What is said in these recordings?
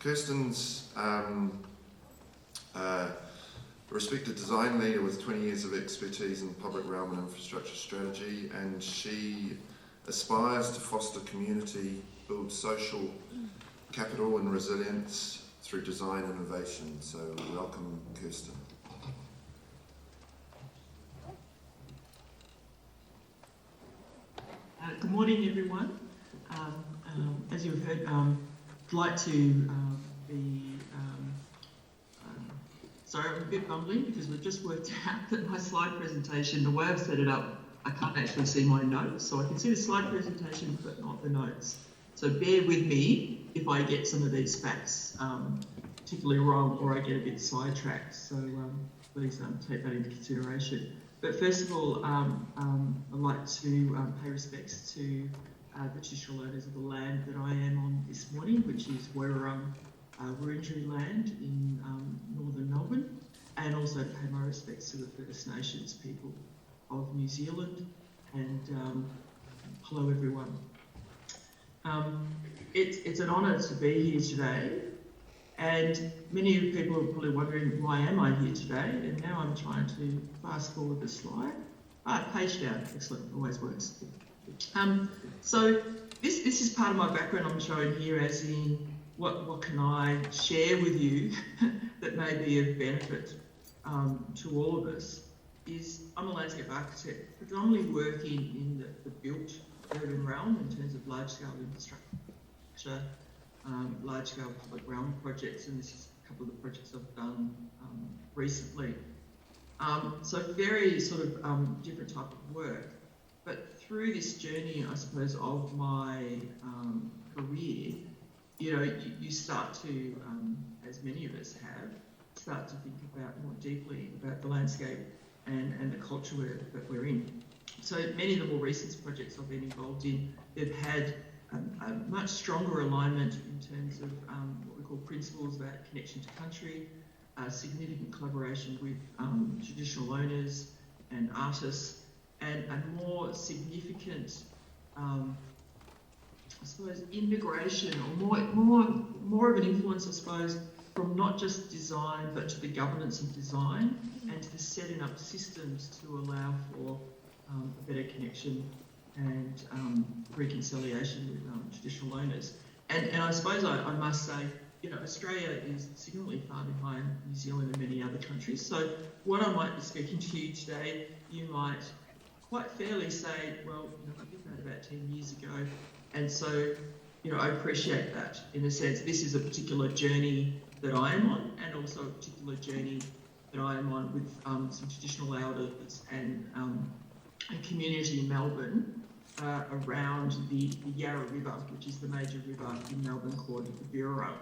Kirsten's a respected design leader with 20 years of expertise in public realm and infrastructure strategy, and she aspires to foster community, build social capital and resilience through design innovation. So welcome, Kirsten. Good morning, everyone. As you've heard, I'd like to sorry, I'm a bit bumbling because we've just worked out that my slide presentation, the way I've set it up, I can't actually see my notes. So I can see the slide presentation, but not the notes. So bear with me if I get some of these facts particularly wrong or I get a bit sidetracked. So please take that into consideration. But first of all, I'd like to pay respects to the traditional owners of the land that I am on this morning, which is Wurundjeri land in northern Melbourne, and also to pay my respects to the First Nations people of New Zealand. And hello, everyone. It's an honour to be here today, and many of you people are probably wondering why am I here today, and now I'm trying to fast forward the slide. Page down, excellent, always works. So this is part of my background I'm showing here, as in what can I share with you that may be of benefit to all of us. I'm a landscape architect, predominantly working in the built urban realm in terms of large-scale infrastructure, large-scale public realm projects, and this is a couple of the projects I've done recently. So very sort of different type of work. But through this journey, I suppose, of my career, you start to, as many of us have, start to think about more deeply about the landscape and the culture that we're in. So many of the more recent projects I've been involved in, they've had a much stronger alignment in terms of what we call principles about connection to country, significant collaboration with traditional owners and artists, and a more significant, I suppose, integration, or more of an influence, I suppose, from not just design, but to the governance of design and to the setting up systems to allow for a better connection and reconciliation with traditional owners. And I suppose I must say, Australia is significantly far behind New Zealand and many other countries. So what I might be speaking to you today, you might quite fairly say, well, I did that about 10 years ago. And so, I appreciate that. In a sense, this is a particular journey that I am on, and also a particular journey that I am on with some traditional elders and a community in Melbourne around the Yarra River, which is the major river in Melbourne called the Birrarung.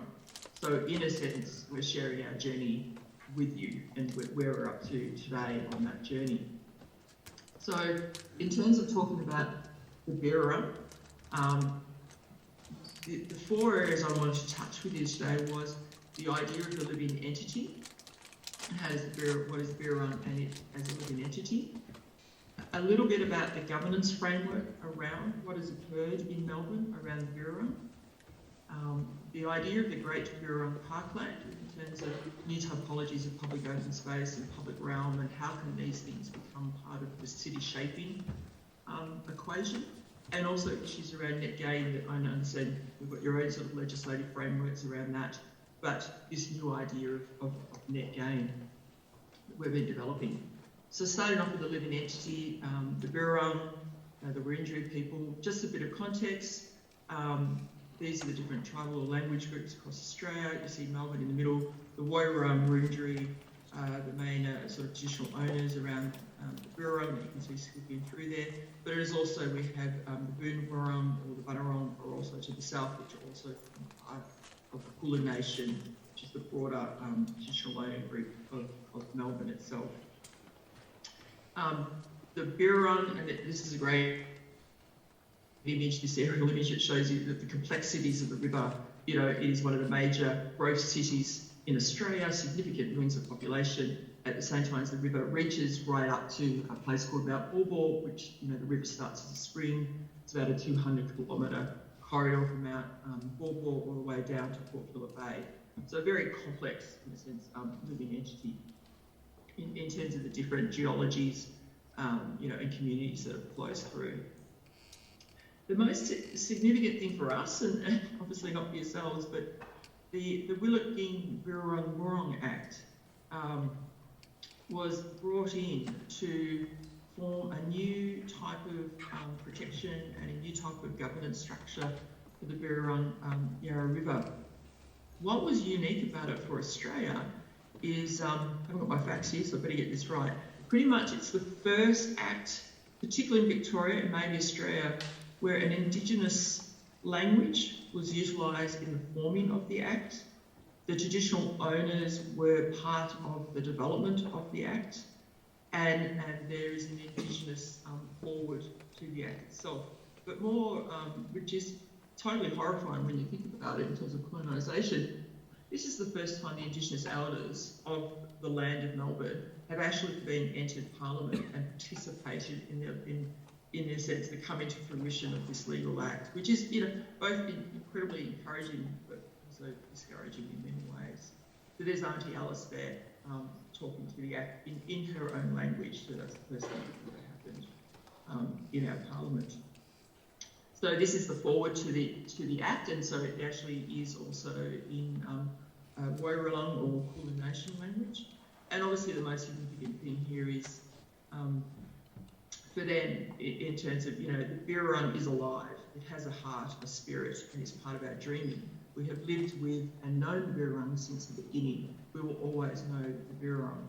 So in a sense, we're sharing our journey with you and where we're up to today on that journey. So in terms of talking about the Birrarung, the four areas I wanted to touch with you today was the idea of the living entity, what is the Birrarung and it as a living entity, a little bit about the governance framework around what has occurred in Melbourne around the Birrarung, the idea of the Great Birrarung Parkland in terms of new typologies of public open space and public realm, and how can these things become part of the city shaping equation, and also issues around net gain that I understand we've got your own sort of legislative frameworks around that, but this new idea of net gain that we've been developing. So starting off with the living entity, the Birrarung, the Wurundjeri people, just a bit of context. These are the different tribal or language groups across Australia. You see Melbourne in the middle, the Wurundjeri, the main sort of traditional owners around the Birrarung that you can see scooping through there. But it is also, we have the Boonwurrung or the Bunurong are also to the south, which are also part of the Kulin Nation, which is the broader traditional owner group of Melbourne itself. The Birrarung, and this is a great image, this aerial image, it shows you that the complexities of the river, it is one of the major growth cities in Australia, significant numbers of population. At the same time as the river reaches right up to a place called Mount Bulbul, which, the river starts as a spring. It's about a 200 kilometre corridor from Mount Borbor all the way down to Port Phillip Bay. So very complex, in a sense, living entity in terms of the different geologies, and communities that it flows through. The most significant thing for us, and obviously not for yourselves, but the Willetking Birrarung Wurrung Act was brought in to form a new type of protection and a new type of governance structure for the Birrarung Yarra River. What was unique about it for Australia is, I haven't got my facts here, so I better get this right. Pretty much it's the first act, particularly in Victoria and maybe Australia, where an Indigenous language was utilised in the forming of the Act. The traditional owners were part of the development of the Act, and there is an Indigenous forward to the Act itself. But more, which is totally horrifying when you think about it in terms of colonisation, this is the first time the Indigenous elders of the land of Melbourne have actually been entered Parliament and participated in their sense to come into fruition of this legal act, which is, both incredibly encouraging but also discouraging in many ways. So there's Auntie Alice there talking to the act in her own language, so that's the first thing that happened in our Parliament. So this is the forward to the act, and so it actually is also in Woiwurrung or Kulin Nation language. And obviously the most significant thing here is for them, in terms of, the Birrarung is alive. It has a heart, a spirit, and is part of our dreaming. We have lived with and known the Birrarung since the beginning. We will always know the Birrarung.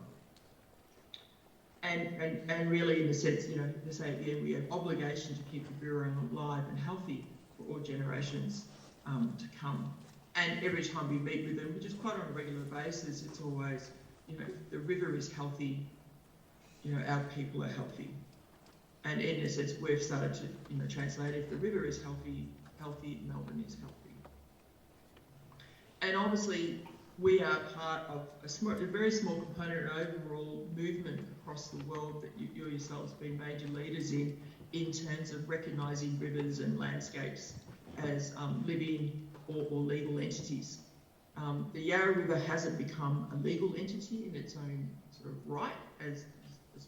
And really, in a sense, to say again, we have obligation to keep the Birrarung alive and healthy for all generations to come. And every time we meet with them, which is quite on a regular basis, it's always, if the river is healthy, our people are healthy. And in a sense, we've started to, translate, if the river is healthy, Melbourne is healthy. And obviously, we are part of a very small component of an overall movement across the world that you yourselves have been major leaders in terms of recognising rivers and landscapes as living or legal entities. The Yarra River hasn't become a legal entity in its own sort of right, as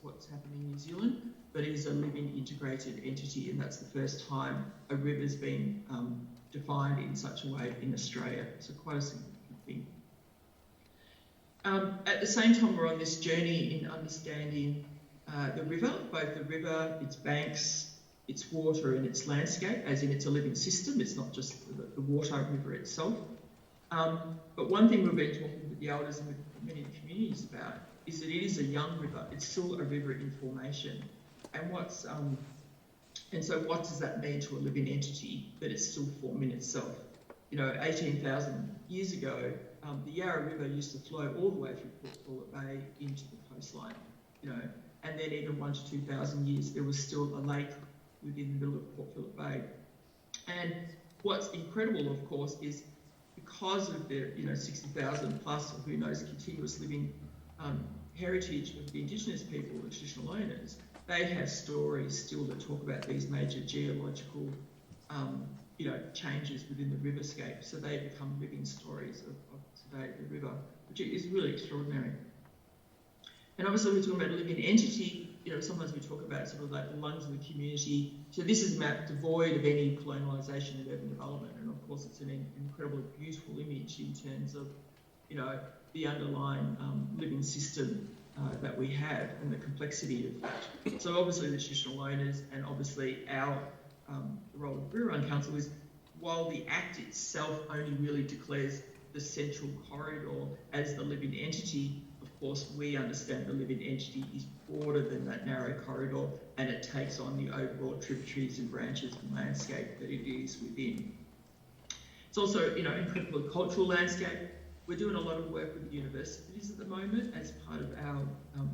what's happening in New Zealand, but it is a living integrated entity, and that's the first time a river's been defined in such a way in Australia. So quite a significant thing. At the same time, we're on this journey in understanding the river, both the river, its banks, its water and its landscape, as in it's a living system. It's not just the water river itself. But one thing we've been talking with the elders and with many of the communities about is that it is a young river. It's still a river in formation. And so what does that mean to a living entity that it's still forming itself? 18,000 years ago, the Yarra River used to flow all the way through Port Phillip Bay into the coastline, and then even 1,000 to 2,000 years, there was still a lake within the middle of Port Phillip Bay. And what's incredible, of course, is because of the 60,000 plus, or who knows, continuous living heritage of the Indigenous people, the traditional owners, they have stories still that talk about these major geological changes within the riverscape. So they become living stories of today, the river, which is really extraordinary. And obviously we're talking about a living entity. Sometimes we talk about sort of like the lungs of the community. So this is a map devoid of any colonisation and urban development. And of course it's an incredibly beautiful image in terms of, the underlying living system that we have and the complexity of that. So obviously the traditional owners and obviously our the role of the Birrarung Council is, while the Act itself only really declares the central corridor as the living entity, of course we understand the living entity is broader than that narrow corridor, and it takes on the overall tributaries and branches and landscape that it is within. It's also, incredible cultural landscape. We're doing a lot of work with universities at the moment as part of our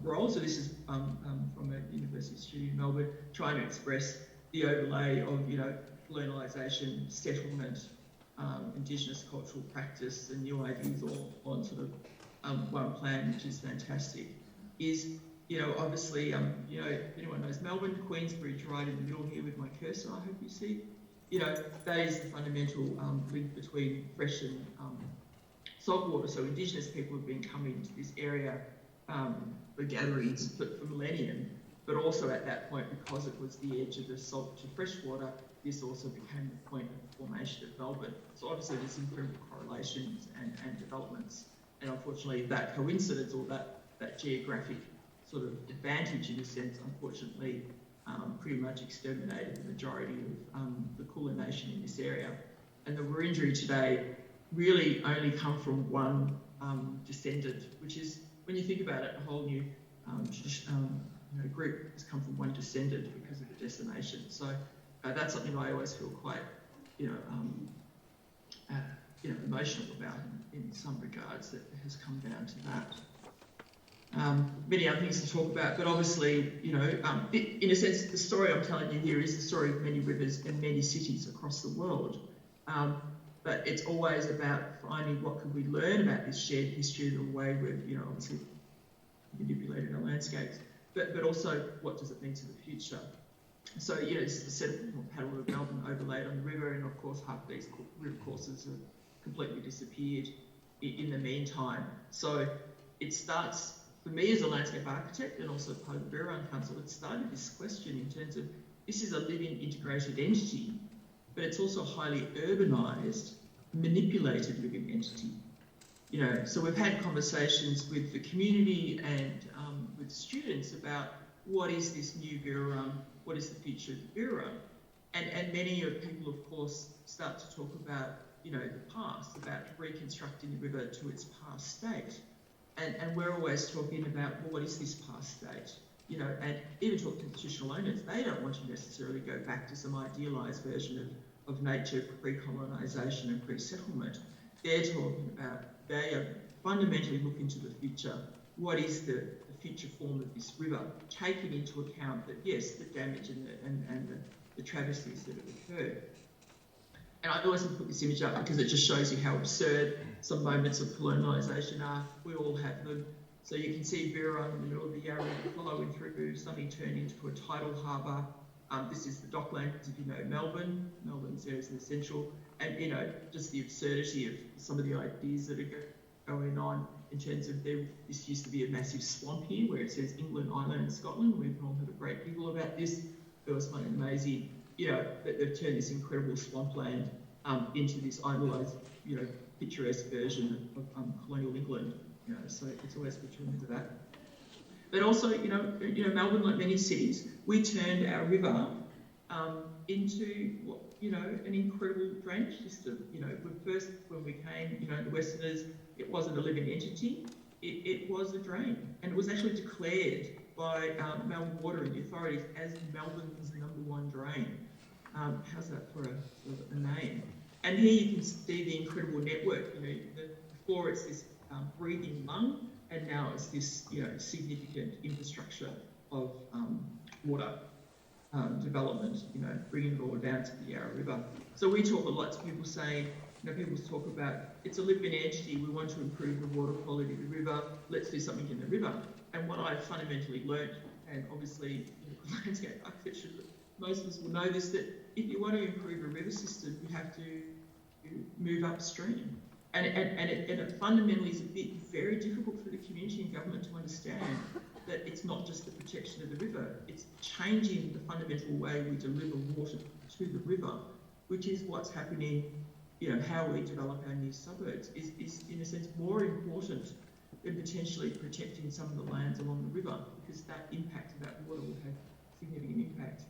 role. So this is from a university student in Melbourne, trying to express the overlay of, colonisation, settlement, Indigenous cultural practice and new ideas all on sort of one plan, which is fantastic. Is, obviously, if anyone knows Melbourne, Queensbridge right in the middle here with my cursor, I hope you see. that is the fundamental link between fresh and salt water. So Indigenous people have been coming to this area for gatherings for millennium, but also at that point, because it was the edge of the salt to freshwater, this also became the point of the formation of Melbourne. So obviously there's incredible correlations and developments, and unfortunately that coincidence or that geographic sort of advantage in a sense, unfortunately, pretty much exterminated the majority of the Kulin Nation in this area. And the Wurundjeri today really only come from one descendant, which is, when you think about it, a whole new group has come from one descendant because of the decimation. So that's something I always feel quite, emotional about in some regards, that has come down to that. Many other things to talk about, but obviously, in a sense, the story I'm telling you here is the story of many rivers and many cities across the world. But it's always about finding what can we learn about this shared history and the way we've, obviously manipulated our landscapes, but also what does it mean to the future? So, this is the settlement pattern of Melbourne overlaid on the river, and of course half these river courses have completely disappeared in the meantime. So it starts, for me as a landscape architect and also part of the Birrarung Council, it started this question in terms of, this is a living integrated entity, but it's also a highly urbanised, manipulated living entity. So we've had conversations with the community and with students about what is this new Birrarung, what is the future of the Birrarung, and many of people, of course, start to talk about, the past, about reconstructing the river to its past state. And we're always talking about, well, what is this past state? And even talking to traditional owners, they don't want to necessarily go back to some idealised version of nature pre-colonisation and pre-settlement. They're talking about, they are fundamentally looking to the future. What is the future form of this river, taking into account that, yes, the damage and the travesties that have occurred. And I always put this image up because it just shows you how absurd some moments of colonisation are. We all have them. So you can see Birrarung in the middle of the Yarra River flowing through, something turned into a tidal harbour. This is the docklands, if you know Melbourne. Melbourne's there is essential. And, just the absurdity of some of the ideas that are going on in terms of this used to be a massive swamp here where it says England, Ireland and Scotland. We've all heard a great deal about this. It was fun and amazing, that they've turned this incredible swampland into this idealised, picturesque version of colonial England. So it's always good to remember that. But also, Melbourne, like many cities, we turned our river into an incredible drainage system. First, when we came, the Westerners, it wasn't a living entity, it was a drain. And it was actually declared by Melbourne Water and the authorities as Melbourne's #1 drain. How's that for a name? And here you can see the incredible network. Before it's this breathing lung, and now it's this significant infrastructure of water development, bringing it all down to the Yarra River. So we talk a lot to people saying, people talk about, it's a living entity, we want to improve the water quality of the river, let's do something in the river. And what I fundamentally learnt, and obviously landscape architecture, most of us will know this, that if you want to improve a river system, you have to move upstream. And it fundamentally is very difficult for the community and government to understand that it's not just the protection of the river, it's changing the fundamental way we deliver water to the river, which is what's happening, how we develop our new suburbs is in a sense more important than potentially protecting some of the lands along the river, because that impact of that water will have significant impact.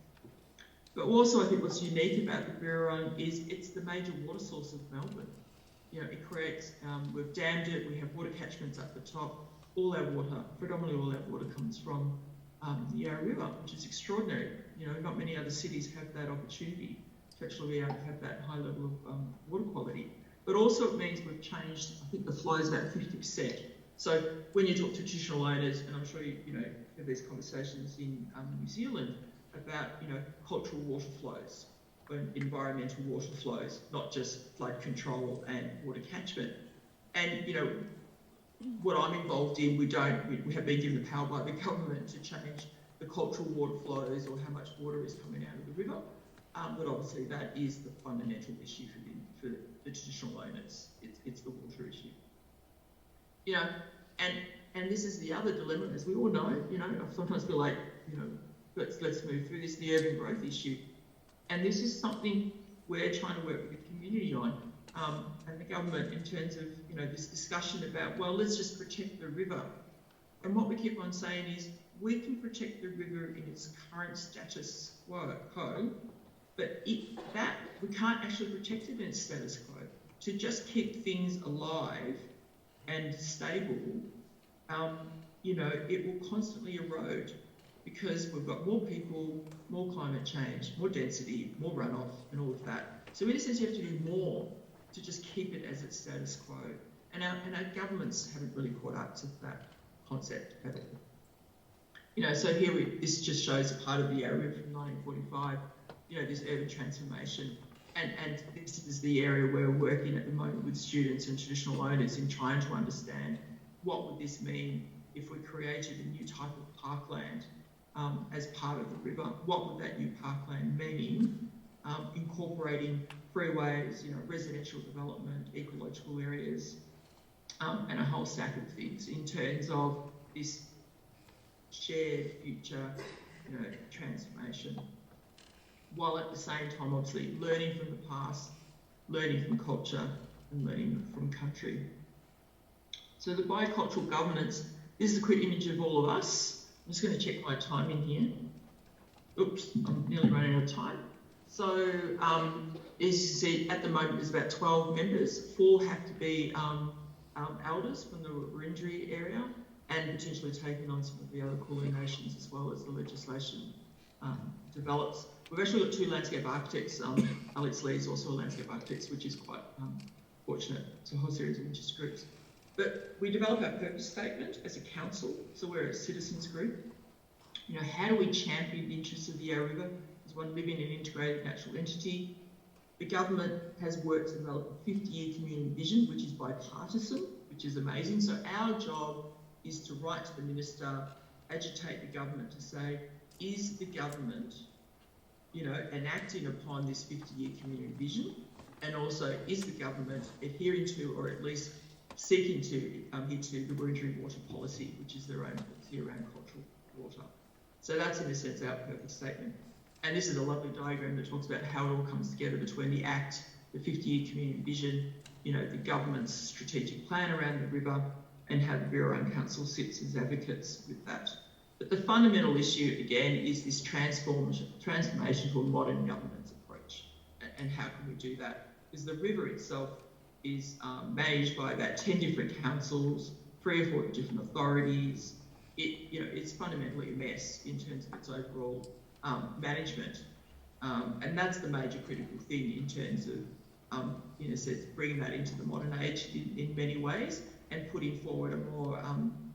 But also I think what's unique about the Birrarung is it's the major water source of Melbourne. It creates, we've dammed it, we have water catchments up the top, all our water, predominantly all our water comes from the Yarra River, which is extraordinary. Not many other cities have that opportunity to actually be able to have that high level of water quality. But also it means we've changed, I think the flow is about 50%. So when you talk to traditional owners, and I'm sure you have these conversations in New Zealand about, cultural water flows, environmental water flows, not just flood control and water catchment. And, what I'm involved in, we have been given the power by the government to change the cultural water flows or how much water is coming out of the river. but obviously that is the fundamental issue for the traditional owners. It's the water issue. You know, and this is the other dilemma, as we all know. You know, I sometimes feel like, you know, let's move through this, the urban growth issue, and this is something we're trying to work with the community on, and the government, in terms of, you know, this discussion about, well, let's just protect the river. And what we keep on saying is, we can protect the river in its current status quo, but that we can't actually protect it in its status quo. To just keep things alive and stable, you know, it will constantly erode, because we've got more people, more climate change, more density, more runoff, and all of that. So in a sense, you have to do more to just keep it as its status quo. And our governments haven't really caught up to that concept at all. You know, so here this just shows a part of the area from 1945, you know, this urban transformation. And this is the area where we're working at the moment with students and traditional owners in trying to understand what would this mean if we created a new type of parkland as part of the river. What would that new parkland mean? Incorporating freeways, you know, residential development, ecological areas, and a whole stack of things in terms of this shared future, you know, transformation, while at the same time, obviously, learning from the past, learning from culture, and learning from country. So the biocultural governance, this is a quick image of all of us. I'm just going to check my time in here. Oops, I'm nearly running out of time. So, as you see, at the moment, there's about 12 members. 4 have to be elders from the Wurundjeri area, and potentially taking on some of the other Kulin nations as well as the legislation develops. We've actually got 2 landscape architects. Alex Lee is also a landscape architect, which is quite fortunate. So a whole series of interest groups. But we develop our purpose statement as a council. So we're a citizens group. You know, how do we champion the interests of the Yarra River as one living and integrated natural entity? The government has worked to develop a 50-year community vision, which is bipartisan, which is amazing. So our job is to write to the minister, agitate the government to say, is the government, you know, enacting upon this 50-year community vision? And also, is the government adhering to, or at least seeking to adhere to, the Wurundjeri water policy, which is their own policy around cultural water? So that's, in a sense, our purpose statement. And this is a lovely diagram that talks about how it all comes together between the Act, the 50-year community vision, you know, the government's strategic plan around the river, and how the Bureau Council sits as advocates with that. But the fundamental issue, again, is this transformation to a modern governance approach. And how can we do that? Because the river itself is managed by about 10 different councils, 3 or 4 different authorities. It's fundamentally a mess in terms of its overall management. And that's the major critical thing in terms of, in a sense, bringing that into the modern age in many ways, and putting forward a more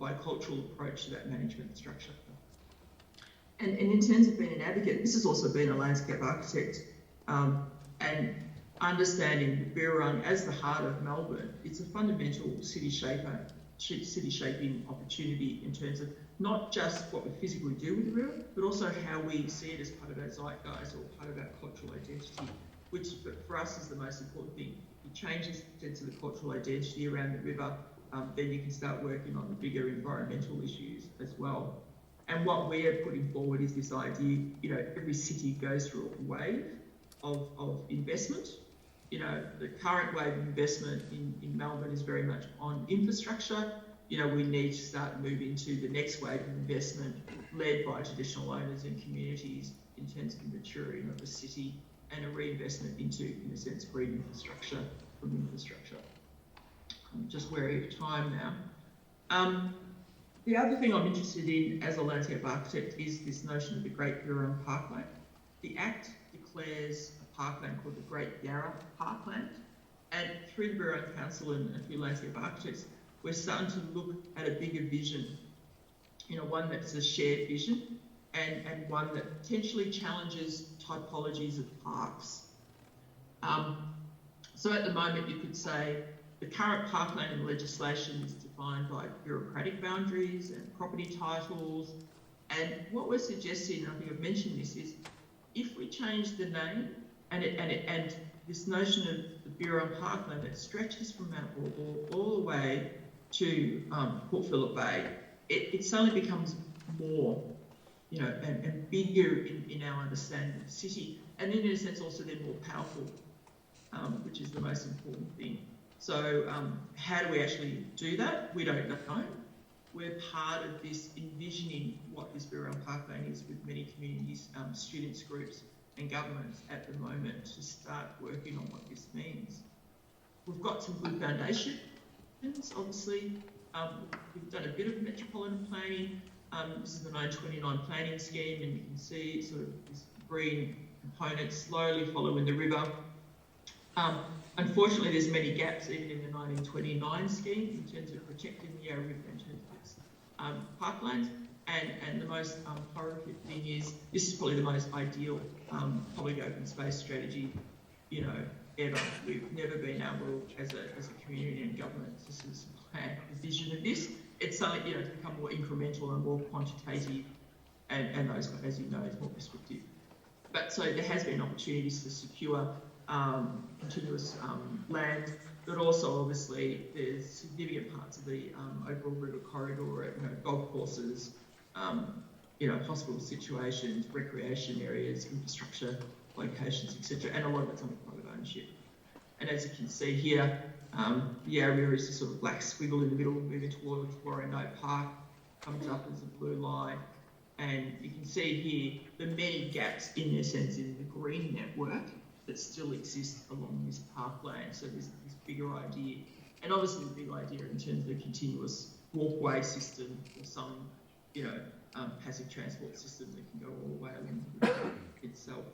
bicultural approach to that management structure. And in terms of being an advocate, this has also been a landscape architect, and understanding the Birrarung as the heart of Melbourne. It's a fundamental city shaping opportunity in terms of not just what we physically do with the river, but also how we see it as part of our zeitgeist or part of our cultural identity, which for us is the most important thing. It changes the sense of the cultural identity around the river, then you can start working on the bigger environmental issues as well. And what we are putting forward is this idea, you know, every city goes through a wave of investment. You know, the current wave of investment in Melbourne is very much on infrastructure. You know, we need to start moving to the next wave of investment led by traditional owners and communities in terms of the maturing of the city and a reinvestment into, in a sense, green infrastructure from infrastructure. I'm just wary of time now. The other thing I'm interested in as a landscape architect is this notion of the Great Birrarung Parkway. The Act declares a parkland called the Great Yarra Parkland, and through the Birrarung Council and a few landscape architects, we're starting to look at a bigger vision, you know, one that's a shared vision and one that potentially challenges typologies of parks. So at the moment, you could say the current parkland and legislation is defined by bureaucratic boundaries and property titles. And what we're suggesting, and I think I've mentioned this, is if we change the name and this notion of the Bureau of Parkland that stretches from Mount Auburn all the way to Port Phillip Bay, it suddenly becomes more, you know, and bigger in our understanding of the city, and then in a sense also they're more powerful, which is the most important thing. So how do we actually do that? We don't know. We're part of this envisioning what this Bureau of Parkland is with many communities, students, groups and governments at the moment to start working on what this means. We've got some good foundations, obviously. We've done a bit of metropolitan planning. This is the 929 planning scheme, and you can see sort of this green component slowly following the river. Unfortunately, there's many gaps even in the 1929 scheme in terms of protecting the Yarra River in terms of its parklands. And the most horrific thing is, this is probably the most ideal public open space strategy, you know, ever. We've never been able, as a community and government, to sort of plan a vision of this. It's something, you know, it's become more incremental and more quantitative, and those, as you know, is more prescriptive. But so there has been opportunities to secure continuous land, but also obviously there's significant parts of the overall river corridor, you know, golf courses, you know, hospital situations, recreation areas, infrastructure locations, etc., and a lot of it's under private ownership. And as you can see here, the Yarra River is a sort of black squiggle in the middle, moving towards Warrandyte Park, comes up as a blue line, and you can see here the many gaps in a sense in the green network that still exist along this parkland. So there's this bigger idea, and obviously the big idea in terms of the continuous walkway system or some, you know, passive transport system that can go all the way along the river itself.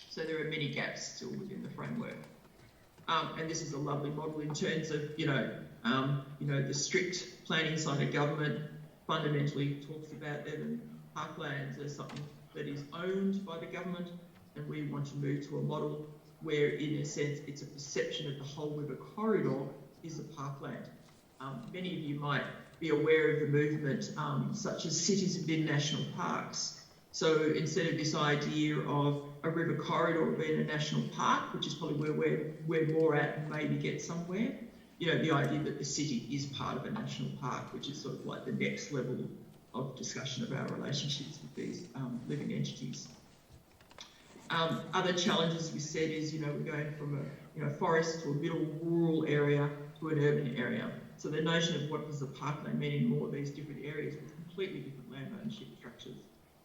So there are many gaps still within the framework. And this is a lovely model in terms of, you know, the strict planning side of government fundamentally talks about that parklands as something that is owned by the government, and we want to move to a model where, in a sense, it's a perception of the whole river corridor is a parkland. Many of you might be aware of the movement, such as cities within national parks. So instead of this idea of a river corridor being a national park, which is probably where we're more at and maybe get somewhere, you know, the idea that the city is part of a national park, which is sort of like the next level of discussion of our relationships with these living entities. Other challenges we said is, you know, we're going from a forest to a middle rural area to an urban area. So the notion of what does the parkland mean in more of these different areas with completely different land ownership structures.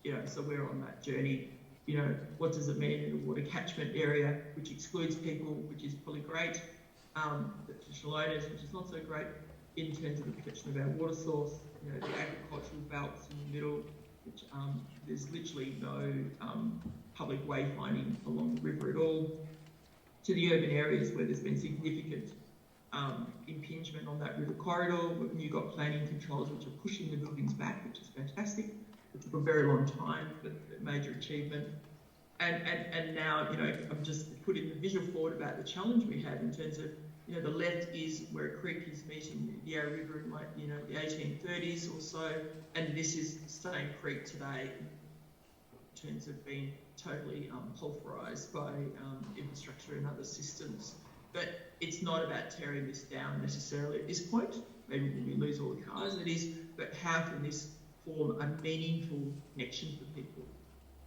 You know, so we're on that journey. You know, what does it mean in a water catchment area, which excludes people, which is probably great, the traditional owners, which is not so great in terms of the protection of our water source. You know, the agricultural belts in the middle, which there's literally no public wayfinding along the river at all, to the urban areas where there's been significant impingement on that river corridor. You've got planning controls which are pushing the buildings back, which is fantastic. It took a very long time, but a major achievement. And now, you know, I'm just putting the visual forward about the challenge we have in terms of, you know, the left is where a creek is meeting the Yarra River in, like, you know, the 1830s or so, and this is the same creek today in terms of being totally pulverised by infrastructure and other systems. But it's not about tearing this down necessarily at this point. Maybe when we lose all the cars, it is, but how can this form a meaningful connection for people?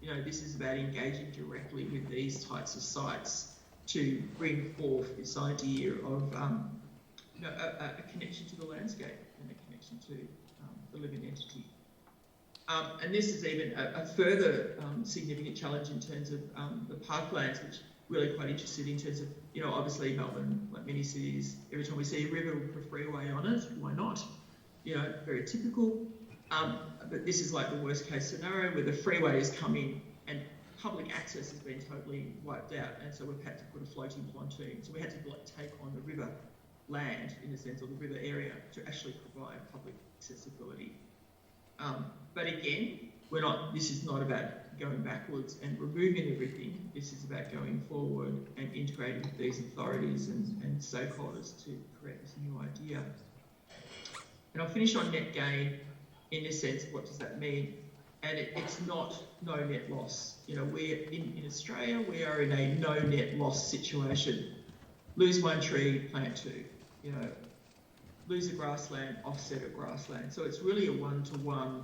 You know, this is about engaging directly with these types of sites to bring forth this idea of you know, a connection to the landscape and a connection to the living entity. And this is even a further significant challenge in terms of the parklands, which really quite interested in terms of, you know, obviously Melbourne, like many cities, every time we see a river, we put a freeway on it. Why not? You know, very typical. But this is like the worst case scenario where the freeway is coming and public access has been totally wiped out, and so we've had to put a floating pontoon. So we had to like take on the river land, in a sense, or the river area to actually provide public accessibility. But again, this is not about going backwards and removing everything. This is about going forward and integrating with these authorities and stakeholders to create this new idea. And I'll finish on net gain. In a sense, what does that mean? and it's not no net loss. You know, we're in Australia, we are in a no net loss situation. Lose one tree, plant two. You know, lose a grassland, offset a grassland. So it's really a one-to-one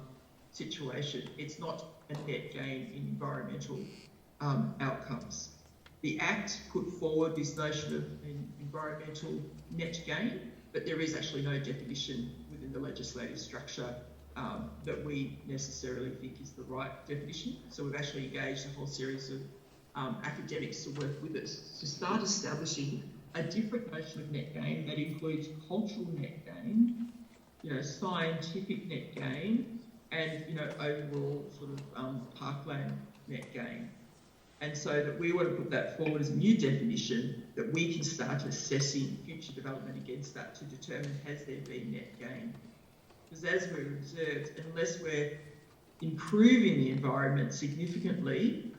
situation. It's not a net gain in environmental outcomes. The Act put forward this notion of environmental net gain, but there is actually no definition within the legislative structure that we necessarily think is the right definition. So we've actually engaged a whole series of academics to work with us to start establishing a different notion of net gain that includes cultural net gain, you know, scientific net gain, and, you know, overall sort of parkland net gain. And so that we want to put that forward as a new definition that we can start assessing future development against that to determine has there been net gain. Because as we've observed, unless we're improving the environment significantly,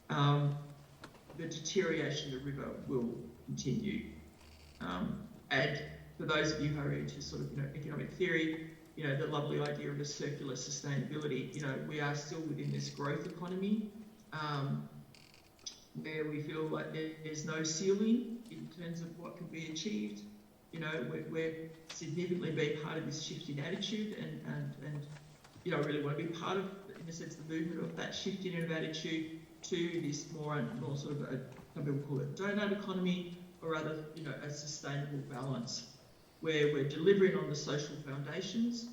the deterioration of the river will continue. And for those of you who are into sort of, you know, economic theory, you know, the lovely idea of a circular sustainability, you know, we are still within this growth economy where we feel like there's no ceiling in terms of what can be achieved. You know, we're significantly being part of this shift in attitude and you know, really want to be part of, in a sense, the movement of that shift in attitude to this more sort of some people call it donut economy, or rather, you know, a sustainable balance where we're delivering on the social foundations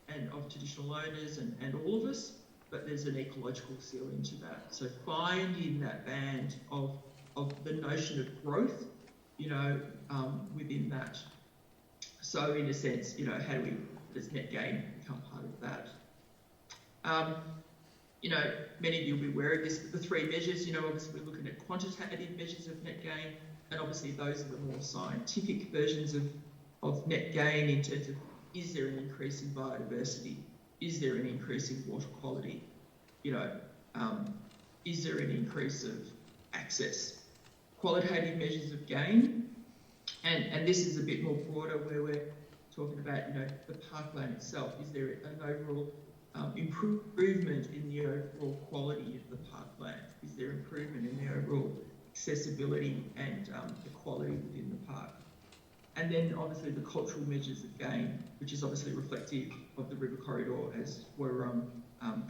and of traditional owners and all of us, but there's an ecological ceiling to that. So finding that band of the notion of growth, you know, within that. So in a sense, you know, how does net gain become part of that? You know, many of you will be aware of this, but the three measures, you know, obviously we're looking at quantitative measures of net gain, and obviously those are the more scientific versions of net gain in terms of, is there an increase in biodiversity? Is there an increase in water quality? You know, is there an increase of access? Qualitative measures of gain, and this is a bit more broader where we're talking about, you know, the parkland itself. Is there an overall improvement in the overall quality of the parkland? Is there improvement in the overall accessibility and the quality within the park? And then obviously the cultural measures of gain, which is obviously reflective of the river corridor as Wurrung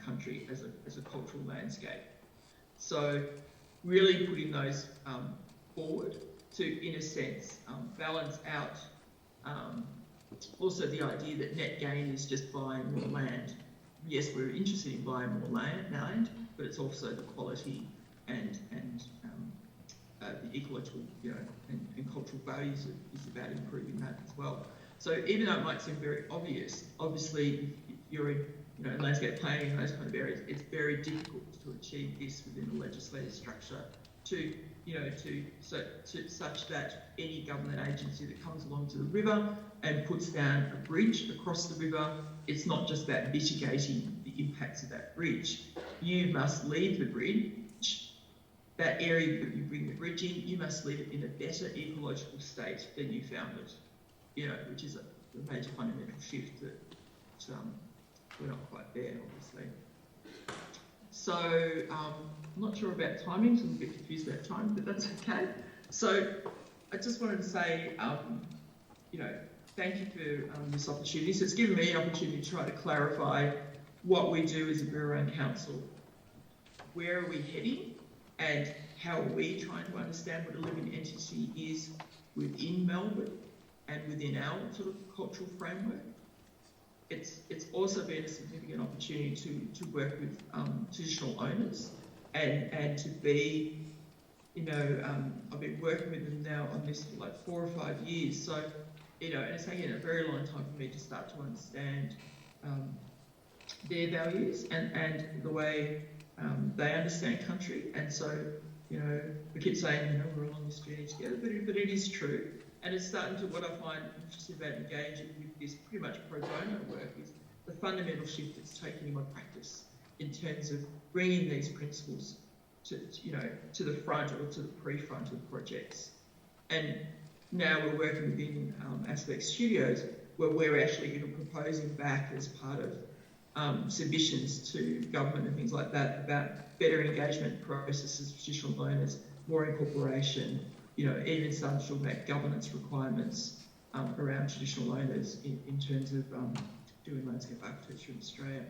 country, as a cultural landscape. So really putting those forward to, in a sense, balance out also the idea that net gain is just buying more land. Yes, we're interested in buying more land, but it's also the quality and the ecological, you know, and cultural values is about improving that as well. So even though it might seem very obvious, obviously if you're in, you know, landscape planning and those kind of areas, it's very difficult to achieve this within a legislative structure to, you know, to such that any government agency that comes along to the river and puts down a bridge across the river, it's not just about mitigating the impacts of that bridge. You must leave the bridge, that area that you bring the bridge in, you must leave it in a better ecological state than you found it, you know, which is a major fundamental shift that we're not quite there, obviously. So I'm not sure about timing, so I'm a bit confused about time, but that's okay. So I just wanted to say, you know, thank you for this opportunity. So it's given me an opportunity to try to clarify what we do as a Wurrung Council. Where are we heading? And how are we trying to understand what a living entity is within Melbourne and within our sort of cultural framework? It's also been a significant opportunity to work with traditional owners and to be, you know, I've been working with them now on this for like 4 or 5 years. So, you know, and it's taken a very long time for me to start to understand their values and the way they understand country. And so, you know, we keep saying, you know, we're all on this journey together, but it is true. And it's starting to, what I find interesting about engaging with this pretty much pro bono work is the fundamental shift it's taken in my practice in terms of bringing these principles to, you know, to the front or to the pre-front of projects. And now we're working within Aspect Studios where we're actually, you know, proposing back as part of submissions to government and things like that about better engagement processes of traditional owners, more incorporation, even starting to talk about governance requirements around traditional owners in terms of doing landscape architecture in Australia.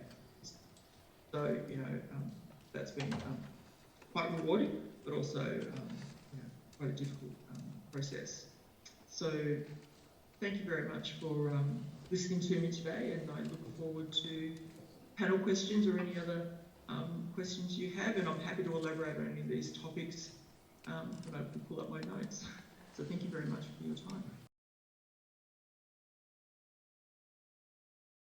So, that's been quite rewarding, but also quite a difficult process. So thank you very much for listening to me today, and I look forward to panel questions or any other questions you have, and I'm happy to elaborate on any of these topics when I pull up my notes. So thank you very much for your time.